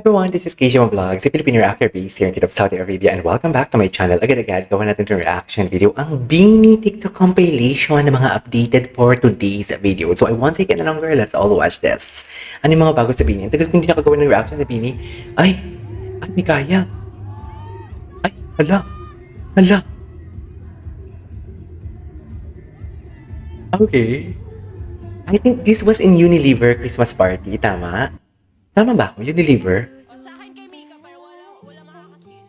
Everyone, this is Keisha Vlogs, a Filipino reactor based here in Kingdom of Saudi Arabia, and welcome back to my channel. Agad-agad, gawa natin itong reaction video, ang Beanie TikTok compilation ng mga updated for today's video. So I won't take it any longer, let's all watch this. Ano yung mga bago sa Beanie? Ang tagal ko hindi nakagawa ng reaction sa Beanie. Ay, may kaya. Ay, hala. Okay. I think this was in Unilever Christmas party, tama? Tama ba ako? Unilever? Sa akin kay Mika, pero wala makakasteal.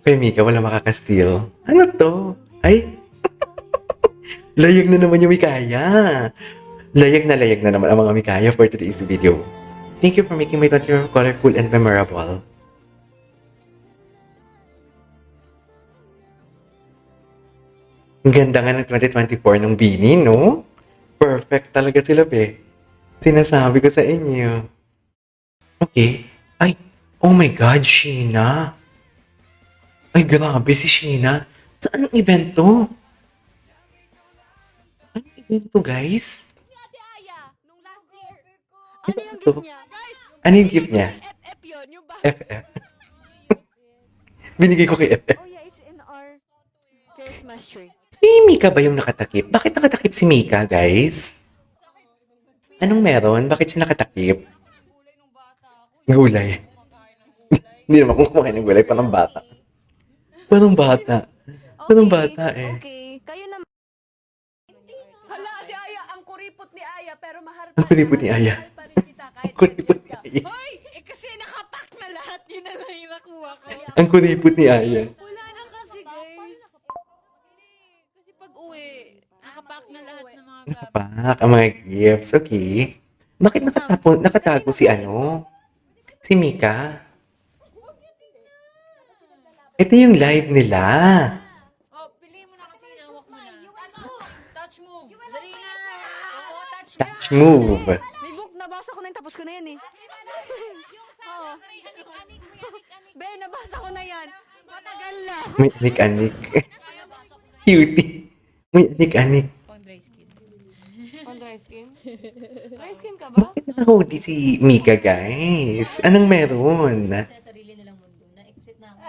Kay Mika, wala makakasteal. Ano to? Ay! Layag na naman yung Mikaya. Layag na naman ang mga Mikaya for today's video. Thank you for making my 20 colorful and memorable. Ang ganda nga ng 2024 ng Beanie, no? Perfect talaga sila, be. Sinasabi ko sa inyo. Okay. Ay, oh my God, Sheena. Ay, grabe si Sheena. Sa anong event to? Anong event to, guys? Ni Ate Aya, nung last year. Ano Ano yung to? gift niya? Guys, Ano yung gift niya? FF yun, yung ba? FF. Binigay ko kay FF. Oh yeah, it's in our Christmas tree. Si Mika ba yung nakatakip? Bakit nakatakip si Mika, guys? Anong meron? Bakit siya nakatakip? Gulay. Hindi naman kung kumakain ng gulay. Parang bata. Parang bata eh. Okay, kayo naman. Hala, Ate Aya, ang kuripot ni Aya, pero maharap Ang kuripot ni Aya. pa rin kita kahit Ang kuripot ni Aya. Hoy, kasi nakapak na lahat yun na nakuha ko. Ang kuripot ni Aya. Wala na kasi, guys. Kasi pag uwi, nakapak na lahat ng mga gamit. Nakapak ang mga gifts. Okay. Bakit nakatago si ano? Si Mika? Ito yung live nila. Oh, piliin mo na kasi inawak mo na. Touch move. Dali na. Oo, touch na. Touch move. May book, nabasa ko na yun, tapos ko na yan eh. Oo. Be, nabasa ko na yan. Matagal na. May anik-anik. Cutie. May anik-anik. On dry skin? Dry skin ka ba? Bakit naka-hoodie si Mika, guys? Anong meron? Sa sarili nilang mundo. Na-exit na ako.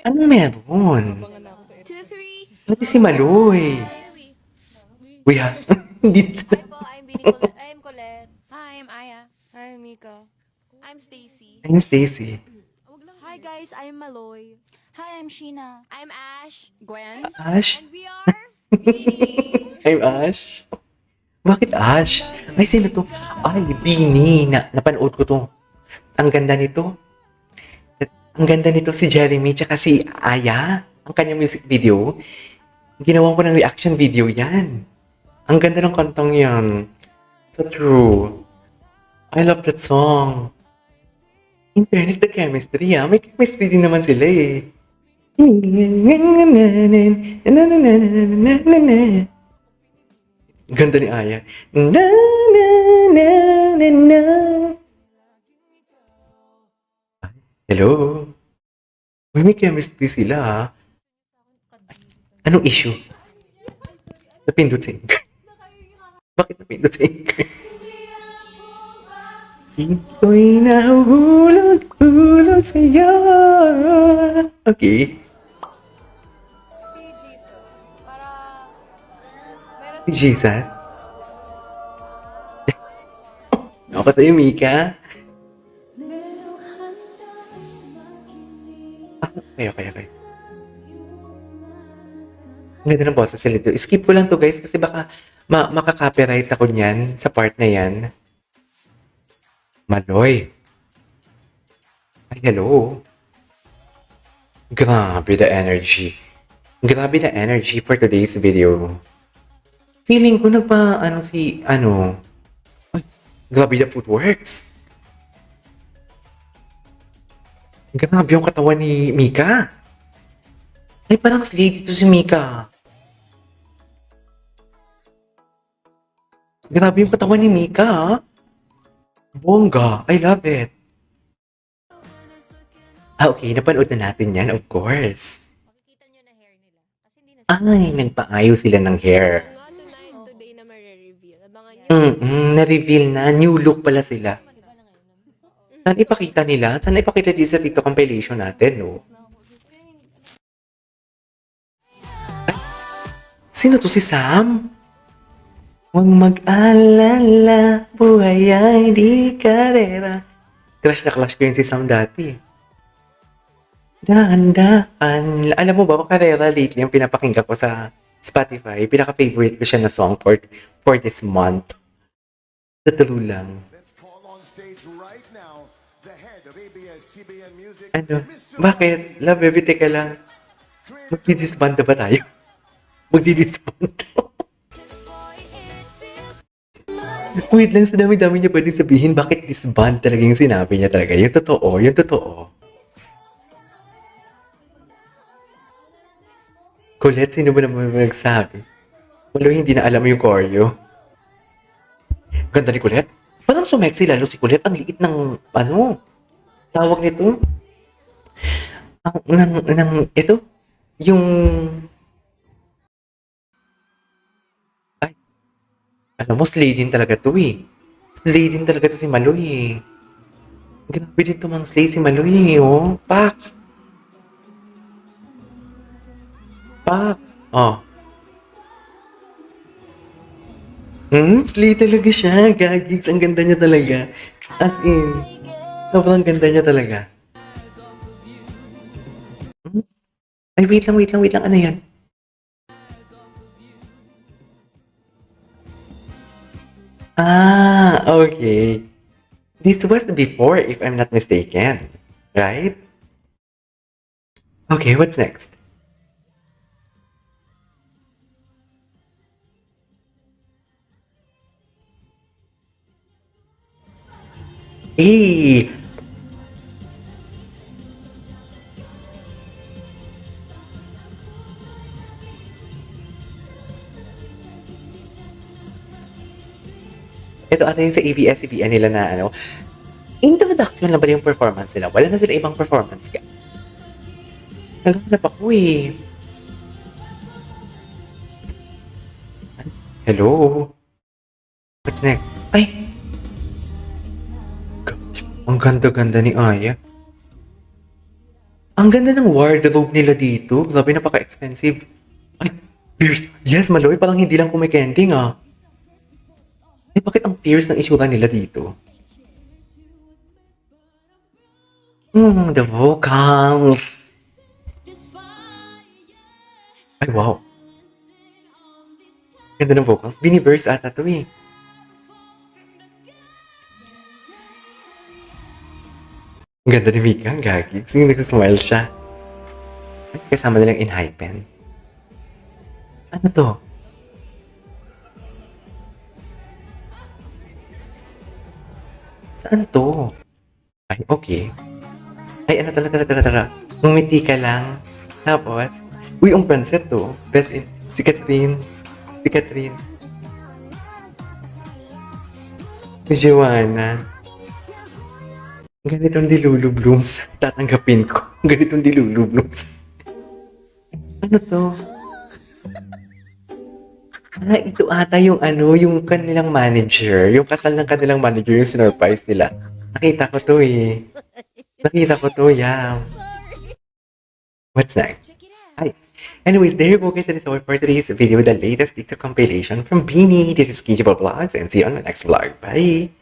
Anong meron? 2, 3. Pati si Maloy. Uy, ha? Hindi Hi po, I'm Bini Colette. I'm Colette. Hi, I'm Aya. Hi, Mika. I'm Stacy. I'm Stacy. Hi guys, I'm Maloy. Hi, I'm Sheena. I'm Ash. Gwen. Ash? And we are... I'm Ash. Bakit Ash? Ay, sino to? Ay, Beanie. Napanood ko to. Ang ganda nito. Ang ganda nito si Jeremy tsaka si Aya. Ang kanyang music video. Ginawa ko ng reaction video yan. Ang ganda ng kantang yan. So true. I love that song. In fairness, the chemistry, may chemistry din naman sila eh. Ganda ni Aya. Hello? May chemistry sila ha. Anong issue? Napindot sa anchor. Bakit napindot sa anchor? Ito'y nahulog-hulog sa'yo. Okay. Si Jesus. Para... Meron Si Jesus. Ako sa'yo, Mika. Okay. Ang ganda ng boses sila dito. Skip ko lang to guys kasi baka makaka-copyright ako niyan sa part na yan. Maloy. Ay, hello. Grabe the energy. Grabe the energy for today's video. Feeling ko Ay, grabe the footworks. Grabe yung katawan ni Mika. Ay, parang slave dito si Mika. Grabe yung katawan ni Mika, ha? Bongga. I love it. Okay. Napanood na natin yan, of course. Makikita nyo na hair nila. Kasi hindi na Ay, nagpaayos sila ng hair. Nga tonight, today na ma-reveal. Abangan nyo Na-reveal na. New look pala sila. Saan ipakita nila? Saan ipakita dito sa TikTok compilation natin, no? Ay, sino to si Sam? Huwag mag-alala, buhay ay di karera. Crush na crush ko yun si Sam dati. Dahan-dahan. Alam mo ba, karera lately yung pinapakinggan ko sa Spotify. Pinaka-favorite ko siya na song for this month. Sa true lang. Let's call on stage right now the head of ABS-CBN Music, Ano? Mr. Bakit? Love, baby, teka lang. Magdi-disband na ba tayo? Magdi-disband. Wait lang, sa dami-dami niya pwedeng sabihin bakit disband talaga yung sinabi niya talaga. Yung totoo, yung totoo. Colette, sino ba naman nagsabi? Walo, hindi na alam mo yung choreo. Ganda ni Colette. Parang sumexy lalo si Colette. Ang liit ng, ano, tawag nito. Ito, yung, ay, alam mo, slay din talaga to eh. Slay din talaga to si Maloy eh. Grabe din tumang slay si Maloy eh, oh. Pak! Pak! Oh. Slay talaga siya, gagigs. Ang ganda niya talaga. As in, sobrang ganda niya talaga. Ay, wait lang. Ano yan? Ah, okay. This was before, if I'm not mistaken. Right? Okay, what's next? Hey! Ito ata yung sa ABS-CBN nila na ano. Introduction lang ba yung performance nila? Wala na sila ibang performance ka. Naghahanap ako eh. Hello? What's next? Ay! Gosh, ang ganda-ganda ni Aya. Ang ganda ng wardrobe nila dito. Grabe, napaka-expensive. Ay, Pierce. Yes, Maloy. Parang hindi lang kumikending ah. Ay, bakit ang fierce ng itsura nila dito? The vocals. Ay, wow. Ganda ng vocals. Biniverse ata to eh. Ang ganda ni Mika. Ang gagi. Kasi nagsasmile siya. Ay, kasama nilang in-hypen. Ano to? Saan to? Ay, okay. Ay, ano, tara. Ngumiti ka lang. Tapos, uy, ang panset to. Best in, si Catherine. Si Joanna. Ganitong Dilulu Blooms. Tatanggapin ko. Ganitong Dilulu Blooms. Ano to? Ah, ito ata yung ano, yung kanilang manager. Yung kasal ng kanilang manager, yung sinurprise nila. Nakita ko to eh. Yeah. What's next? Hi. Anyways, there you go guys. That is all for today's video. The latest TikTok compilation from Beanie. This is Kijibal Vlogs and see you on my next vlog. Bye!